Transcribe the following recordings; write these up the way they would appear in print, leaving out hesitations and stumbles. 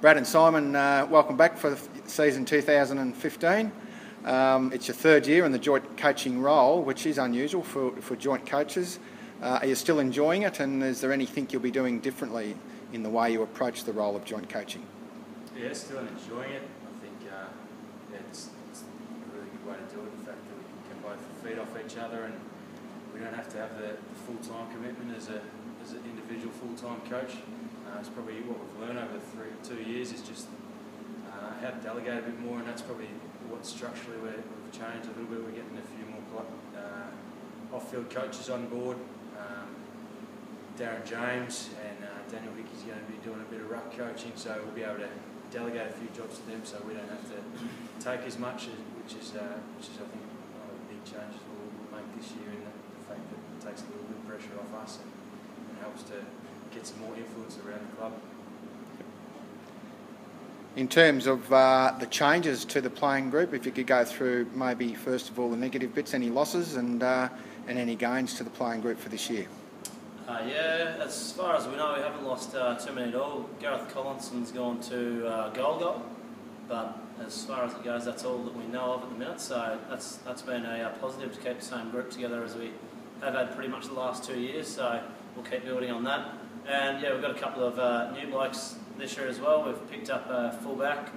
Brad and Simon, welcome back for the season 2015. It's your third year in the joint coaching role, which is unusual for joint coaches. Are you still enjoying it, and is there anything you'll be doing differently in the way you approach the role of joint coaching? Yeah, still enjoying it. I think it's a really good way to do it. The fact that we can both feed off each other and we don't have to have the full-time commitment as an individual full-time coach. It's probably what we've learned over 2 years is just how to delegate a bit more, and that's probably what structurally we've changed a little bit. We're getting a few more off-field coaches on board. Darren James and Daniel Hickey's going to be doing a bit of ruck coaching, so we'll be able to delegate a few jobs to them, so we don't have to take as much, which is I think one of the big changes we'll make this year, in the fact that it takes a little bit of pressure off us and helps to get some more influence around the club. In terms of the changes to the playing group, if you could go through maybe first of all the negative bits, any losses and any gains to the playing group for this year. Yeah, as far as we know, we haven't lost too many at all. Gareth Collinson's gone to goal, but as far as it goes, that's all that we know of at the minute. So that's been a positive to keep the same group together as we have had pretty much the last 2 years. So we'll keep building on that. And yeah, we've got a couple of new blokes this year as well. We've picked up a fullback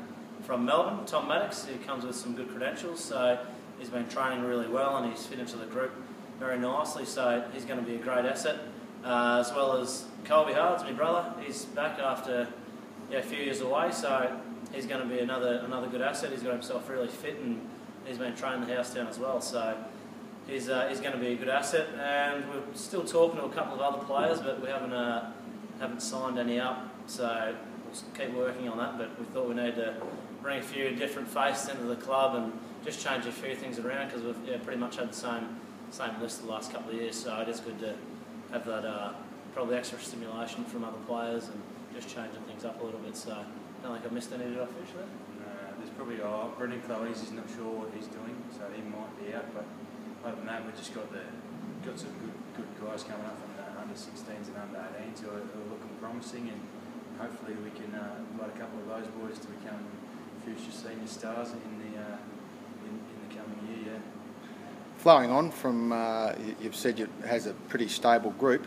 from Melbourne, Tom Maddox, who comes with some good credentials. So he's been training really well and he's fit into the group very nicely. So he's going to be a great asset. As well as Colby Hards, my brother. He's back after a few years away, so he's going to be another good asset. He's got himself really fit and he's been training the house down as well. So he's going to be a good asset. And we're still talking to a couple of other players, but we haven't signed any up. So we'll keep working on that. But we thought we needed to bring a few different faces into the club and just change a few things around, because we've pretty much had the same list the last couple of years. So it is good to have that probably extra stimulation from other players and just changing things up a little bit. So I don't think I've missed any, did I finish there? There's probably Brendan Cloese is not sure what he's doing, so he might be out. But other than that, we've just got some good guys coming up from the under-16s and under-18s who are looking promising, and hopefully we can let a couple of those boys to become future senior stars in the coming year. Yeah. Flowing on from, you've said it has a pretty stable group.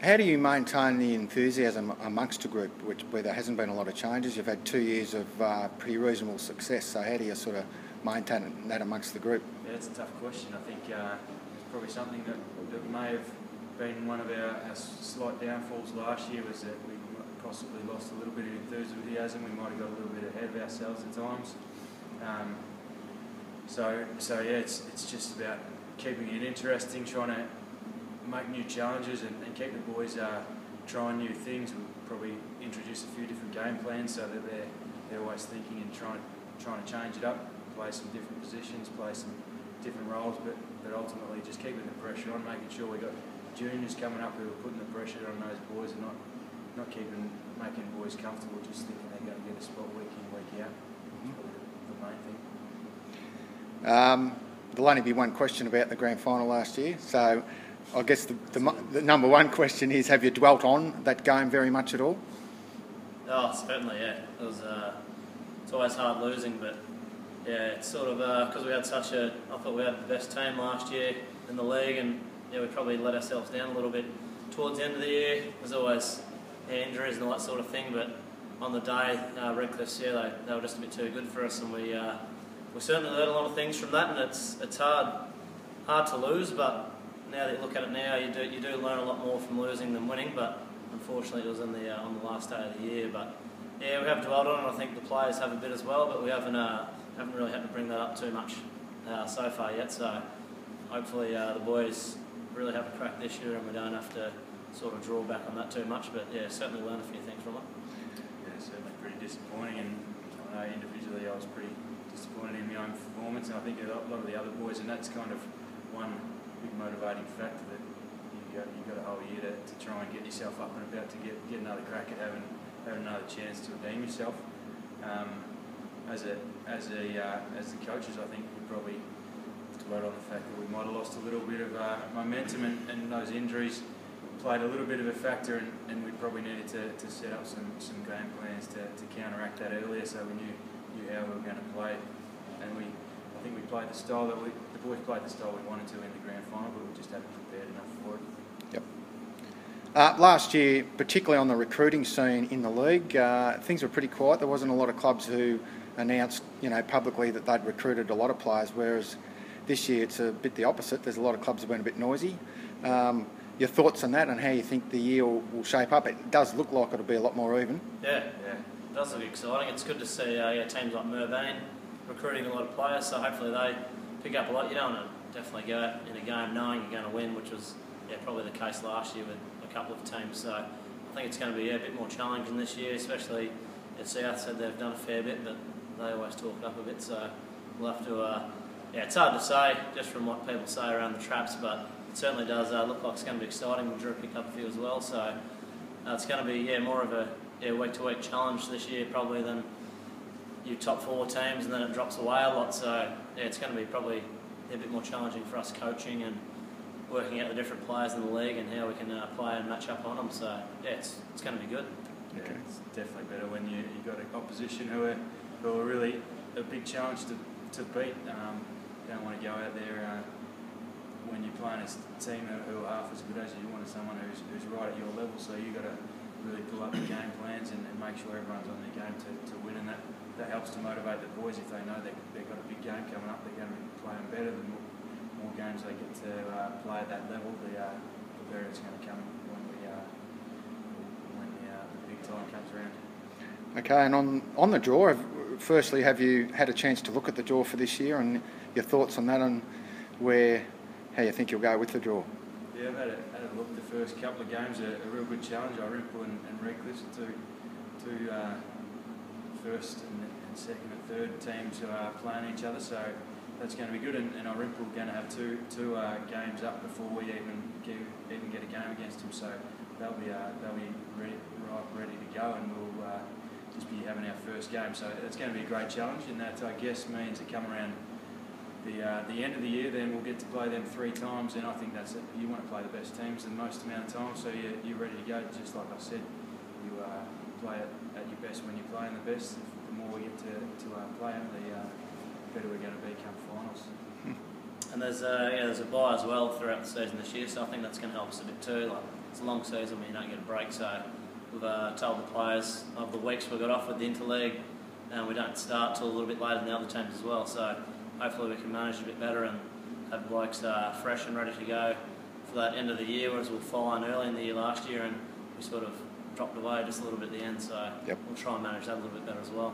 How do you maintain the enthusiasm amongst a group where there hasn't been a lot of changes? You've had 2 years of pretty reasonable success, so how do you sort of maintain that amongst the group? Yeah, it's a tough question. I think it's probably something that may have been one of our slight downfalls last year, was that we possibly lost a little bit of enthusiasm. We might have got a little bit ahead of ourselves at times. So yeah, it's just about keeping it interesting, trying to make new challenges and keep the boys trying new things. We'll probably introduce a few different game plans so that they're always thinking and trying to change it up, play some different positions, play some different roles, but ultimately just keeping the pressure on, making sure we've got juniors coming up who are putting the pressure on those boys and not making boys comfortable just thinking they're going to get a spot week in, week out. That's probably the main thing. There'll only be one question about the grand final last year, so I guess the number one question is, have you dwelt on that game very much at all? Oh, certainly, yeah. It was. It's always hard losing, but yeah, it's sort of because we had I thought we had the best team last year in the league, and yeah, we probably let ourselves down a little bit towards the end of the year. There's always injuries and all that sort of thing, but on the day, Redcliffe's, yeah, they were just a bit too good for us, and we certainly learned a lot of things from that, and it's hard to lose, but now that you look at it now, you do learn a lot more from losing than winning. But unfortunately, it was on the last day of the year. But yeah, we have dwelled on it. I think the players have a bit as well, but we haven't really had to bring that up too much so far yet. So hopefully the boys really have a crack this year, and we don't have to sort of draw back on that too much. But yeah, certainly learn a few things from it. Yeah, certainly pretty disappointing, and I know individually I was pretty disappointed in my own performance, and I think a lot of the other boys, and that's kind of one big motivating factor, that you've got a whole year to try and get yourself up and about to get another crack at having another chance to redeem yourself. As the coaches, I think we probably dwell on the fact that we might have lost a little bit of momentum, and those injuries played a little bit of a factor, and we probably needed to set up some game plans to counteract that earlier, so we knew how we were going to play. And I think we played the style that the boys played the style we wanted to in the grand final, but we just hadn't prepared enough for it. Yep. Last year, particularly on the recruiting scene in the league, things were pretty quiet. There wasn't a lot of clubs who announced, publicly that they'd recruited a lot of players, whereas this year it's a bit the opposite. There's a lot of clubs that have been a bit noisy. Your thoughts on that and how you think the year will shape up? It does look like it'll be a lot more even. Yeah, it does look exciting. It's good to see teams like Merbein recruiting a lot of players, so hopefully they pick up a lot. You don't want to definitely go out in a game knowing you're going to win, which was probably the case last year with a couple of teams. So I think it's going to be a bit more challenging this year, especially at South. Said they've done a fair bit, but they always talk it up a bit. So we'll have to. It's hard to say just from what people say around the traps, but it certainly does look like it's going to be exciting. Drew picked up a few as well, so it's going to be more of a week-to-week challenge this year probably than your top 4 teams, and then it drops away a lot. So it's going to be probably a bit more challenging for us coaching and working out the different players in the league and how we can play and match up on them. So it's going to be good. Yeah, it's definitely better when you got an opposition who are really a big challenge to beat. You don't want to go out there when you're playing a team who are half as good as you. You want someone who's right at your level, so you've got to really pull up the game plans and make sure everyone's on their game to win, and that helps to motivate the boys. If they know they've got a big game coming up, they're going to be playing better. The more games they get to play at that level, the better it's going to come when the big time comes around. Okay, and on the draw, firstly, have you had a chance to look at the draw for this year and your thoughts on that and how you think you'll go with the draw? Yeah, I've had a look. The first couple of games are a real good challenge. Rimple and Redcliffe's two first and second and third teams who are playing each other, so that's going to be good. And Rimple are going to have two games up before we even get a game against them, so they'll be ready to go, and we'll just be having our first game. So it's going to be a great challenge, and that I guess means that come around the end of the year, then we'll get to play them 3 times, and I think that's it. You want to play the best teams the most amount of time, so you're ready to go. Just like I said, you play it at your best when you're playing the best. The more we get to play them, the better we're going to be come finals. And there's a bye as well throughout the season this year, so I think that's going to help us a bit too. Like, it's a long season where you don't get a break, so we've told the players of the weeks we got off with the interleague, and we don't start till a little bit later than the other teams as well. So hopefully we can manage a bit better and have blokes fresh and ready to go for that end of the year, whereas we'll fall in early in the year last year and we sort of dropped away just a little bit at the end. So we'll try and manage that a little bit better as well.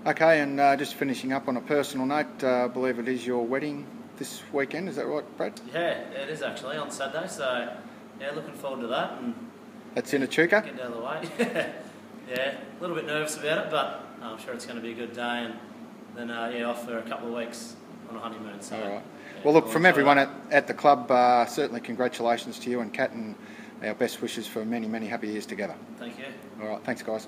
Okay, and just finishing up on a personal note, I believe it is your wedding this weekend, is that right, Brad? Yeah, it is actually on Saturday, so looking forward to that. And that's in Echuca? Getting out of the way. A little bit nervous about it, but I'm sure it's going to be a good day, and then off for a couple of weeks on a honeymoon. So, all right. Well, look, from everyone at the club, certainly congratulations to you and Kat, and our best wishes for many, many happy years together. Thank you. All right, thanks guys.